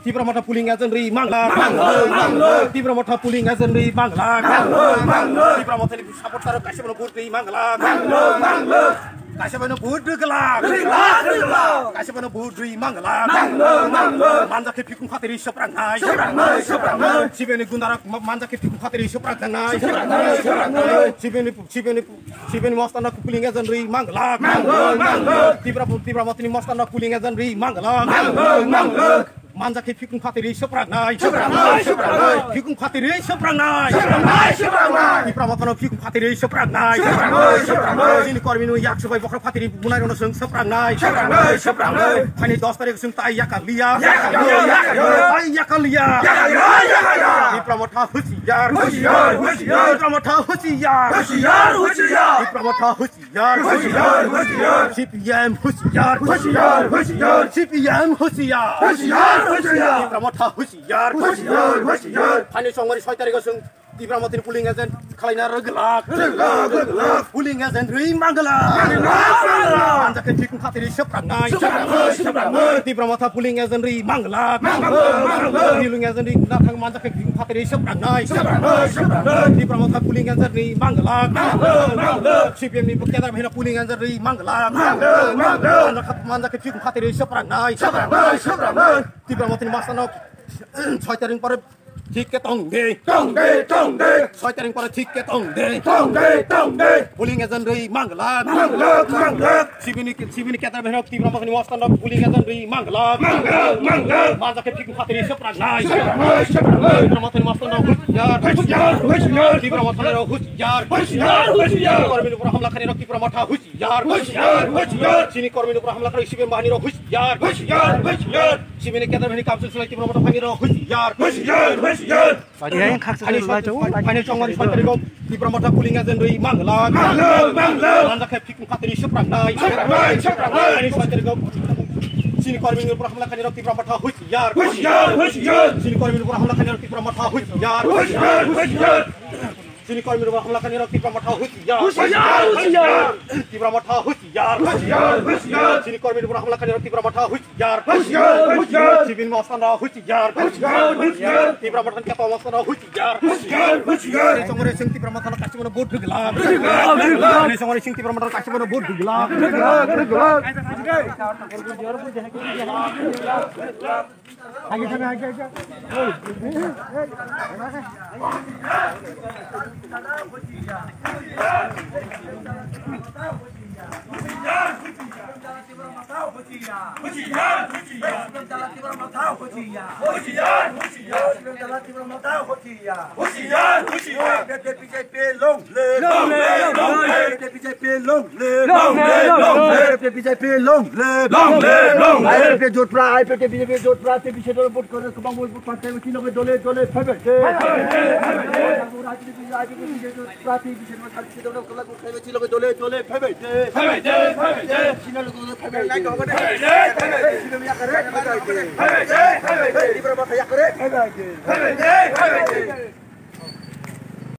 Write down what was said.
Tibra mata puling aja nih mangla, Tibra mata puling aja nih mangla, Tibra mata ini support taruh kasih mana putri mangla, kasih mana putri gelap, kasih mana putri mangla, manja ke pikun khatiri seprangai, sibeni gundara manja ke pikun khatiri seprangai, sibeni mastana puling aja nih mangla, Tibra mata ini mastana puling aja nih mangla, manja ke pikun khatiri seprangai, pikun khatiri seprangai, Tibra mata pikun khatiri seprangai, sini korminu yak sebagai bokar khatiri bunai rono seng seprangai, hani 10 tarik seng tai yakalia, Tibra mata husiar, Tibra mata husiar, Tibra mata husiar, CPM husiar, CPM husiar, Tibra mata husiar, hani songmari 6 tarik seng Tibra mata puling aja kalaina gelak, puling aja ri mangala, manja ke pikun khatiri seprangai, Tibra mata puling aja ri mangala, hilung aja ri nakang manja ke pikun khatiri seprangai, Tibra mata puling aja ri mangala, CPM ni bukti mehna puling aja ri mangala, manja ke pikun khatiri seprangai, Tibra mata ni masana 6 taring pare ঠিক কে টং দে 6 তারিখ পরে ঠিক কে টং দে পুলিং এজন রে মাংলা সিবিনি কেতার বেহক তিব্রা মখনি ওয়াস্তান পুলিং এজন রে মাংলা মাজা কে ঠিক খাতিরি সপ্রাগাই তিব্রা মখনি ওয়াস্তান হুজিয়ার তিব্রা মখনি হুজিয়ার কর্মীর উপর হামলা করে তিব্রা মঠা হুজিয়ার সিনি কর্মীর উপর হামলা করে সিবিএম বাহিনীর হুজিয়ার সিবিনি কেতার বেহনি কাপসুল সুলাই তিব্রা মঠা ভাঙির হুজিয়ার Pani chongwan santri gom Tibra mata puling aja nih mangla, manja ke pikun khatiri seprangai, pani santri gom sini korming upra hamla kani Tibra mata husiar, sini korming upra hamla kani Tibra mata husiar, sini korming upra hamla kani Tibra mata husiar, Tibra mata husiar, sini korming upra hamla kani Tibra mata husiar, sibin mastana husiar, Tibra mata kata mastana husiar, ini songore sing Tibra mata kasih mana bodoh gelap, ini songore sing Tibra mata kasih mana bodoh gelap, Hey,